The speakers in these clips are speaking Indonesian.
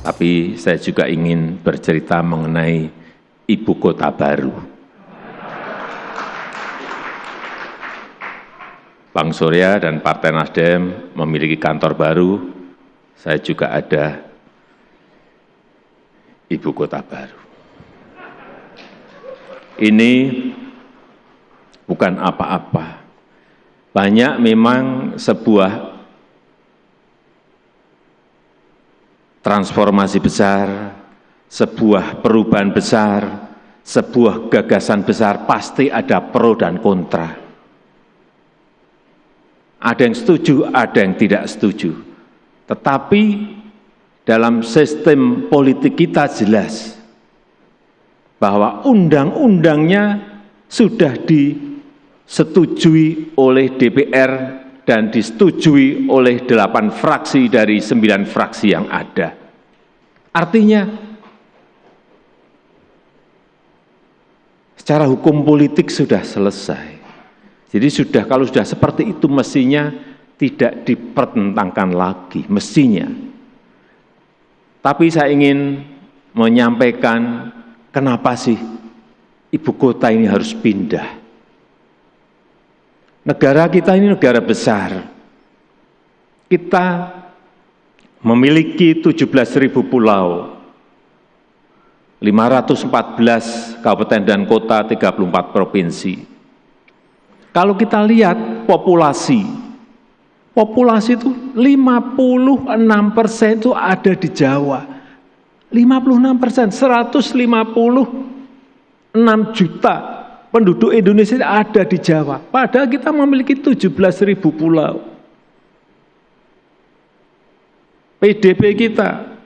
Tapi saya juga ingin bercerita mengenai ibu kota baru. Bang Surya dan Partai Nasdem memiliki kantor baru, saya juga ada ibu kota baru. Ini bukan apa-apa. Banyak memang sebuah transformasi besar, sebuah perubahan besar, sebuah gagasan besar, pasti ada pro dan kontra. Ada yang setuju, ada yang tidak setuju. Tetapi dalam sistem politik kita jelas bahwa undang-undangnya sudah disetujui oleh DPR dan disetujui oleh 8 fraksi dari 9 fraksi yang ada. Artinya, secara hukum politik sudah selesai. Jadi kalau sudah seperti itu mestinya tidak dipertentangkan lagi, mestinya. Tapi saya ingin menyampaikan kenapa sih ibu kota ini harus pindah. Negara kita ini negara besar. Kita memiliki 17.000 pulau, 514 kabupaten dan kota, 34 provinsi. Kalau kita lihat populasi itu 56% itu ada di Jawa. 56%, 156 juta penduduk Indonesia ada di Jawa. Padahal kita memiliki 17.000 pulau. PDB kita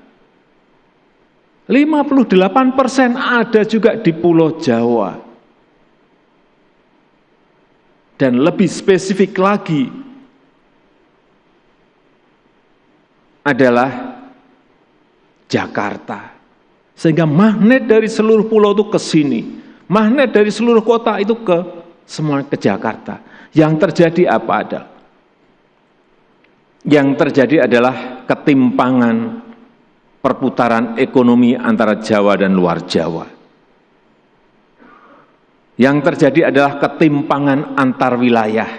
58% ada juga di Pulau Jawa. Dan lebih spesifik lagi adalah Jakarta. Sehingga magnet dari seluruh pulau itu ke sini. Magnet dari seluruh kota itu semua ke Jakarta. Yang terjadi apa ada? Yang terjadi adalah ketimpangan perputaran ekonomi antara Jawa dan luar Jawa. Yang terjadi adalah ketimpangan antar wilayah.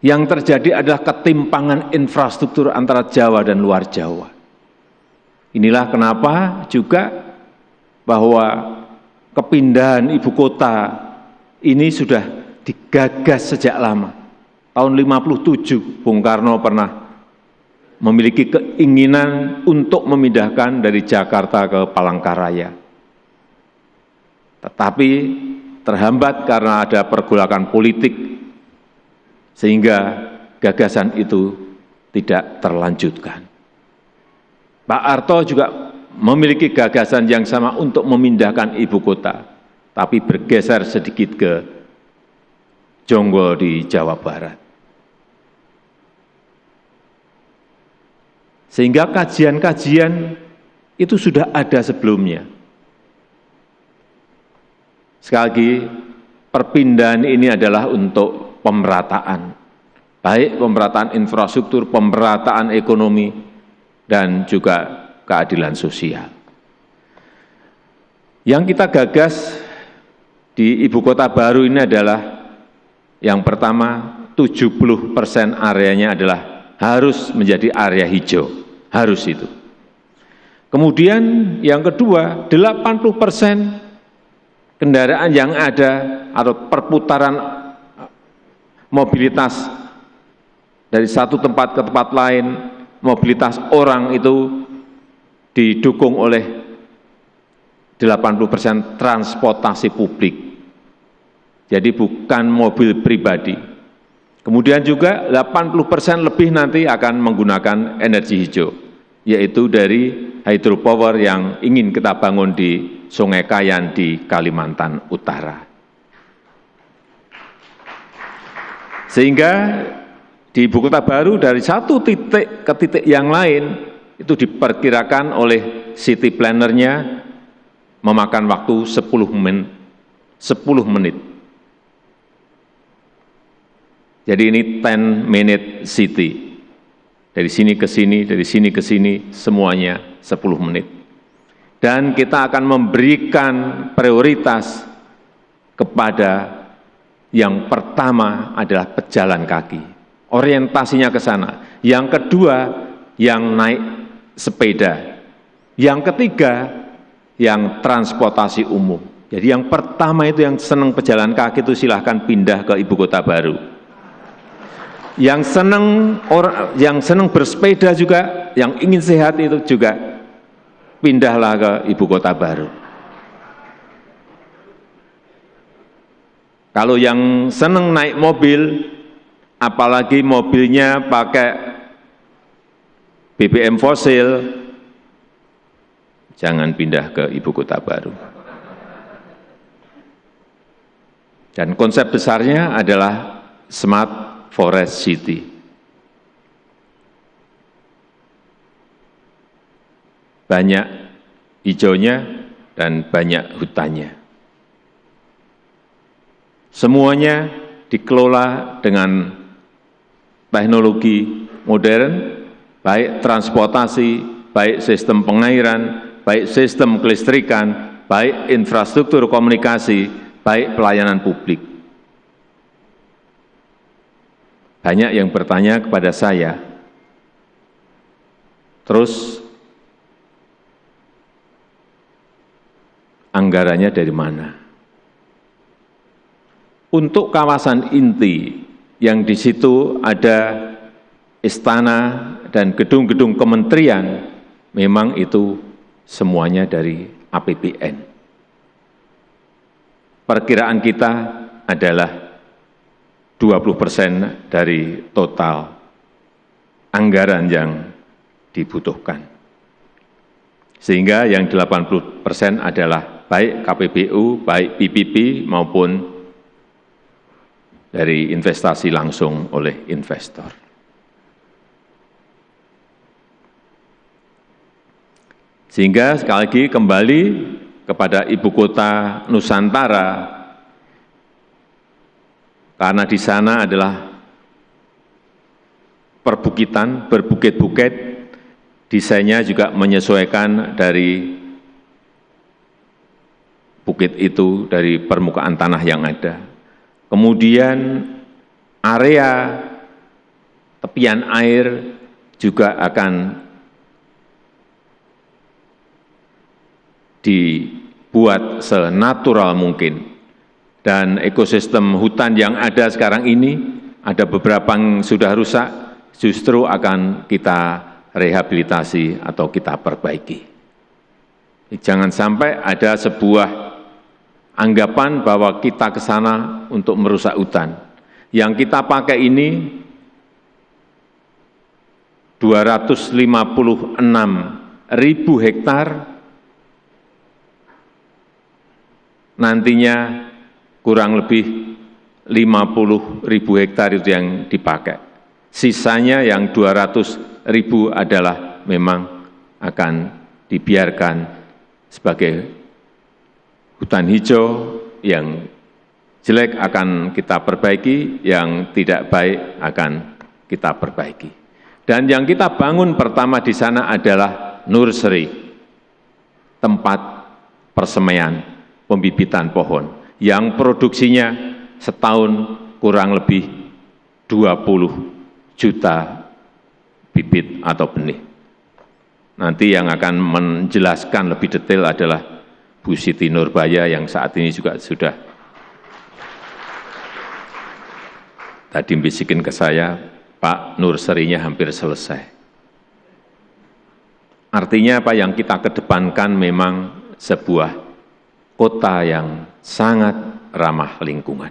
Yang terjadi adalah ketimpangan infrastruktur antara Jawa dan luar Jawa. Inilah kenapa juga bahwa kepindahan ibu kota ini sudah digagas sejak lama. Tahun 57 Bung Karno pernah memiliki keinginan untuk memindahkan dari Jakarta ke Palangkaraya. Tetapi terhambat karena ada pergolakan politik, sehingga gagasan itu tidak terlanjutkan. Pak Harto juga memiliki gagasan yang sama untuk memindahkan ibu kota, tapi bergeser sedikit ke Jonggol di Jawa Barat. Sehingga kajian-kajian itu sudah ada sebelumnya. Sekali lagi, perpindahan ini adalah untuk pemerataan, baik pemerataan infrastruktur, pemerataan ekonomi, dan juga keadilan sosial. Yang kita gagas di ibu kota baru ini adalah yang pertama, 70% areanya adalah harus menjadi area hijau, harus itu. Kemudian yang kedua, 80% kendaraan yang ada atau perputaran mobilitas dari satu tempat ke tempat lain, mobilitas orang itu didukung oleh 80% transportasi publik. Jadi bukan mobil pribadi. Kemudian juga 80% lebih nanti akan menggunakan energi hijau, yaitu dari hydropower yang ingin kita bangun di Sungai Kayan di Kalimantan Utara. Sehingga di ibu kota baru dari satu titik ke titik yang lain itu diperkirakan oleh city planner-nya memakan waktu 10 menit. Jadi ini 10-minute city. Dari sini ke sini, dari sini ke sini, semuanya 10 menit. Dan kita akan memberikan prioritas kepada yang pertama adalah pejalan kaki. Orientasinya ke sana. Yang kedua, yang naik sepeda. Yang ketiga, yang transportasi umum. Jadi yang pertama itu yang senang pejalan kaki itu silahkan pindah ke ibu kota baru. Yang senang bersepeda juga, yang ingin sehat itu juga pindahlah ke ibu kota baru. Kalau yang senang naik mobil, apalagi mobilnya pakai BBM fosil, jangan pindah ke ibu kota baru. Dan konsep besarnya adalah Smart Forest City. Banyak hijaunya dan banyak hutannya. Semuanya dikelola dengan teknologi modern, baik transportasi, baik sistem pengairan, baik sistem kelistrikan, baik infrastruktur komunikasi, baik pelayanan publik. Banyak yang bertanya kepada saya, terus anggarannya dari mana? Untuk kawasan inti yang di situ ada istana dan gedung-gedung kementerian, memang itu semuanya dari APBN. Perkiraan kita adalah 20% dari total anggaran yang dibutuhkan. Sehingga yang 80% adalah baik KPBU, baik PPP maupun dari investasi langsung oleh investor. Sehingga sekali lagi kembali kepada ibu kota Nusantara, karena di sana adalah perbukitan, berbukit-bukit, desainnya juga menyesuaikan dari bukit itu, dari permukaan tanah yang ada. Kemudian area tepian air juga akan dibuat senatural mungkin. Dan ekosistem hutan yang ada sekarang ini, ada beberapa yang sudah rusak, justru akan kita rehabilitasi atau kita perbaiki. Jangan sampai ada sebuah anggapan bahwa kita ke sana untuk merusak hutan. Yang kita pakai ini 256.000 hektar, nantinya kurang lebih 50.000 hektar itu yang dipakai. Sisanya yang 200.000 adalah memang akan dibiarkan sebagai hutan hijau, yang jelek akan kita perbaiki, yang tidak baik akan kita perbaiki. Dan yang kita bangun pertama di sana adalah nursery, tempat persemaian, pembibitan pohon, yang produksinya setahun kurang lebih 20 juta bibit atau benih. Nanti yang akan menjelaskan lebih detail adalah Bu Siti Nurbaya yang saat ini juga sudah tadi bisikin ke saya, Pak, nursery-nya hampir selesai. Artinya apa yang kita kedepankan memang sebuah kota yang sangat ramah lingkungan.